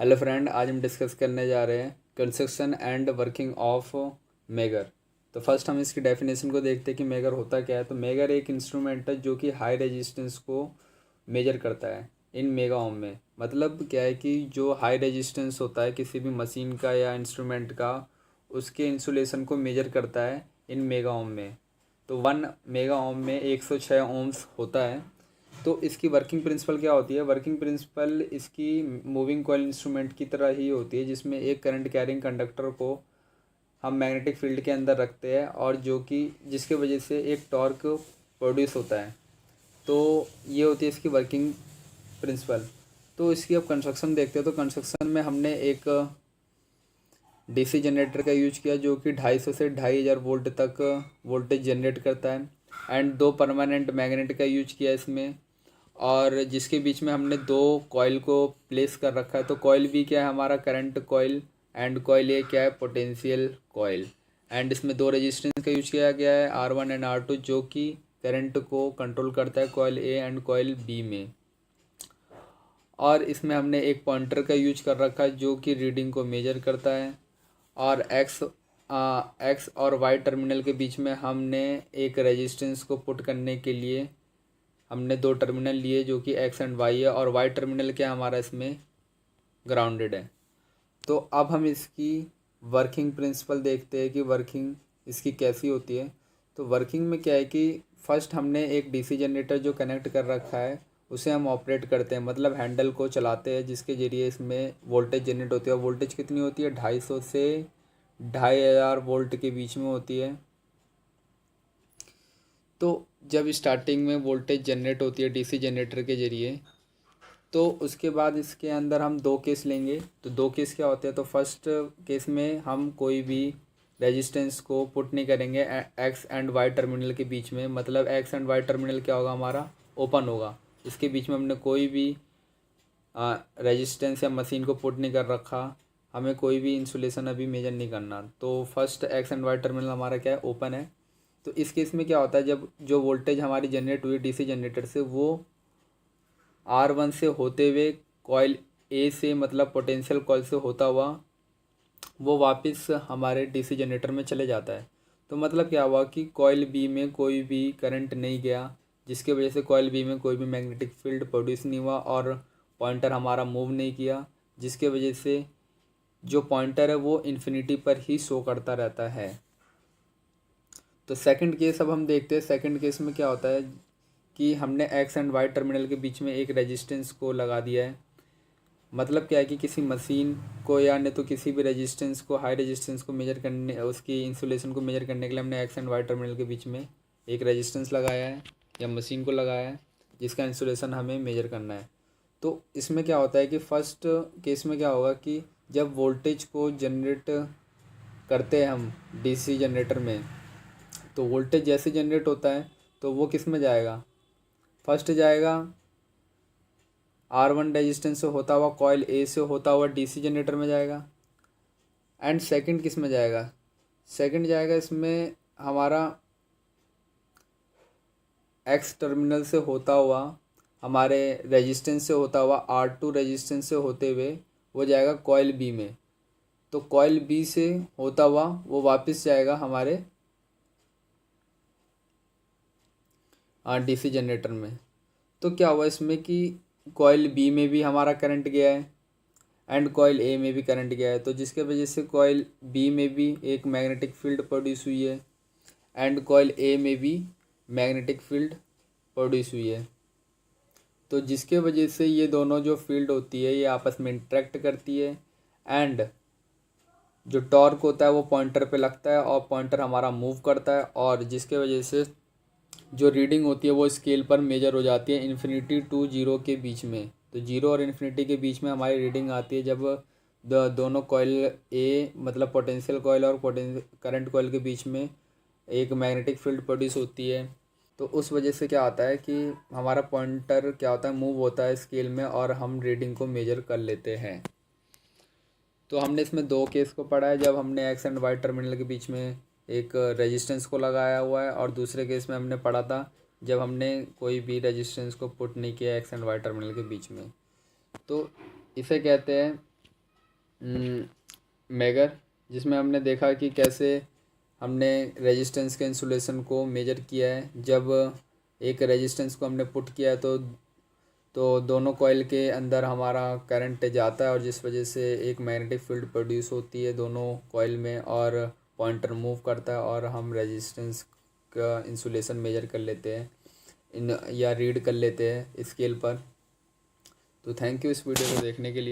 Hello friend, आज हम discuss करने जा रहे हैं construction and working of megger. तो फर्स्ट हम इसकी डेफिनेशन को देखते हैं कि मेगर होता क्या है। तो मेगर एक इंस्ट्रूमेंट है जो कि हाई रेजिस्टेंस को मेजर करता है इन मेगा ओम में। मतलब क्या है कि जो हाई रेजिस्टेंस होता है किसी भी मशीन का या इंस्ट्रूमेंट का, उसके इंसुलेशन को मेजर करता है इन मेगा ओम में। तो 1 मेगा ओम में 106 ओम्स होता है। तो इसकी वर्किंग प्रिंसिपल क्या होती है? वर्किंग प्रिंसिपल इसकी मूविंग कॉइल इंस्ट्रूमेंट की तरह ही होती है, जिसमें एक करंट कैरिंग कंडक्टर को हम मैग्नेटिक फील्ड के अंदर रखते हैं और जो कि जिसके वजह से एक टॉर्क प्रोड्यूस होता है। तो ये होती है इसकी वर्किंग प्रिंसिपल। तो इसकी अब कंस्ट्रक्शन देखते हैं। तो कंस्ट्रक्शन में हमने एक डीसी जनरेटर का यूज किया जो कि 250 से 2500 वोल्ट तक वोल्टेज जनरेट करता है। एंड 2 परमानेंट मैग्नेट का यूज किया इसमें, और जिसके बीच में हमने 2 कॉइल को प्लेस कर रखा है। तो कॉइल भी क्या है? हमारा करंट कॉइल। एंड कॉइल ए क्या है? Potential coil. एंड इसमें 2 रेजिस्टेंस का यूज किया गया है, R1 एंड R2, जो कि करंट को कंट्रोल करता है coil A and coil B में। और इसमें हमने एक पॉइंटर का यूज कर रखा है जो कि रीडिंग को मेजर करता है। और एक्स और वाई टर्मिनल के बीच में हमने एक रेजिस्टेंस को पुट करने के लिए हमने 2 टर्मिनल लिए जो कि एक्स एंड वाई है, और वाई टर्मिनल क्या हमारा इसमें ग्राउंडेड है। तो अब हम इसकी वर्किंग प्रिंसिपल देखते हैं कि वर्किंग इसकी कैसी होती है। तो वर्किंग में क्या है कि फर्स्ट हमने एक डीसी जनरेटर जो कनेक्ट कर रखा है उसे हम ऑपरेट करते हैं, मतलब हैंडल को चलाते हैं, जिसके ज़रिए इसमें वोल्टेज जनरेट होती है। और वोल्टेज कितनी होती है? 250 से 2500 वोल्ट के बीच में होती है। तो जब स्टार्टिंग में वोल्टेज जनरेट होती है डीसी जनरेटर के ज़रिए, तो उसके बाद इसके अंदर हम 2 केस लेंगे। तो 2 केस क्या होते हैं? तो फर्स्ट केस में हम कोई भी रेजिस्टेंस को पुट नहीं करेंगे एक्स एंड वाई टर्मिनल के बीच में। मतलब एक्स एंड वाई टर्मिनल क्या होगा? हमारा ओपन होगा। इसके बीच में हमने कोई भी रेजिस्टेंस या मशीन को पुट नहीं कर रखा। हमें कोई भी इंसुलेशन अभी मेजर नहीं करना। तो first X and Y terminal हमारा क्या है? ओपन है। तो इस केस में क्या होता है? जब जो वोल्टेज हमारी जनरेट हुई डीसी जनरेटर से, वो R1 से होते हुए कॉइल ए से, मतलब पोटेंशियल कॉइल से होता हुआ, वो वापस हमारे डीसी जनरेटर में चले जाता है। तो मतलब क्या हुआ कि कॉइल बी में कोई भी करंट नहीं गया, जिसके वजह से कॉइल बी में कोई भी मैग्नेटिक फील्ड प्रोड्यूस नहीं हुआ और पॉइंटर हमारा मूव नहीं किया, जिसके वजह से जो पॉइंटर है वो इन्फिनिटी पर ही शो करता रहता है। तो सेकंड केस अब हम देखते हैं। सेकंड केस में क्या होता है कि हमने एक्स एंड वाई टर्मिनल के बीच में एक रेजिस्टेंस को लगा दिया है। मतलब क्या है कि किसी मशीन को या नहीं तो किसी भी रेजिस्टेंस को, हाई रेजिस्टेंस को मेजर करने, उसकी इंसुलेशन को मेजर करने के लिए हमने एक्स एंड वाई टर्मिनल के बीच में एक रेजिस्टेंस लगाया है या मशीन को लगाया है, जिसका इंसुलेशन हमें मेजर करना है। तो इसमें क्या होता है कि फर्स्ट केस में क्या होगा कि जब वोल्टेज को जनरेट करते हैं हम डीसी जनरेटर में, तो वोल्टेज जैसे जनरेट होता है तो वो किस में जाएगा? फर्स्ट जाएगा R1 रेजिस्टेंस से होता हुआ कॉइल ए से होता हुआ डीसी जनरेटर में जाएगा। एंड सेकंड किस में जाएगा? सेकंड जाएगा इसमें हमारा एक्स टर्मिनल से होता हुआ, हमारे रेजिस्टेंस से होता हुआ R2 रेजिस्टेंस से होते हुए वो जाएगा कॉइल बी में। तो कॉइल बी से होता हुआ वो वापस जाएगा हमारे डीसी जनरेटर में। तो क्या हुआ इसमें कि कॉइल बी में भी हमारा करंट गया है एंड कॉइल ए में भी करंट गया है। तो जिसके वजह से कॉइल बी में भी एक मैग्नेटिक फील्ड प्रोड्यूस हुई है एंड कॉइल ए में भी मैग्नेटिक फील्ड प्रोड्यूस हुई है। तो जिसके वजह से ये दोनों जो फील्ड होती है ये आपस में इंटरेक्ट करती है एंड जो टॉर्क होता है वो पॉइंटर पे लगता है और पॉइंटर हमारा मूव करता है, और जिसके वजह से जो रीडिंग होती है वो स्केल पर मेजर हो जाती है इन्फिनिटी टू जीरो के बीच में। तो जीरो और इन्फिनिटी के बीच में हमारी रीडिंग आती है जब दोनों कॉइल ए, मतलब पोटेंशियल कॉइल और करंट कॉइल के बीच में एक मैग्नेटिक फील्ड प्रोड्यूस होती है। तो उस वजह से क्या आता है कि हमारा पॉइंटर क्या होता है? मूव होता है स्केल में और हम रीडिंग को मेजर कर लेते हैं। तो हमने इसमें 2 केस को पढ़ा है, जब हमने एक्स एंड वाई टर्मिनल के बीच में एक रेजिस्टेंस को लगाया हुआ है, और दूसरे केस में हमने पढ़ा था जब हमने कोई भी रेजिस्टेंस को पुट नहीं किया एक्स एंड वाई टर्मिनल के बीच में। तो इसे कहते हैं मेगर, जिसमें हमने देखा कि कैसे हमने रेजिस्टेंस के इंसुलेशन को मेजर किया है। जब एक रेजिस्टेंस को हमने पुट किया तो दोनों कॉइल के अंदर हमारा करंट जाता है और जिस वजह से एक मैग्नेटिक फील्ड प्रोड्यूस होती है दोनों कॉइल में, और पॉइंटर मूव करता है और हम रेजिस्टेंस का इंसुलेशन मेजर कर लेते हैं या रीड कर लेते हैं स्केल पर। तो थैंक यू इस वीडियो को देखने के लिए।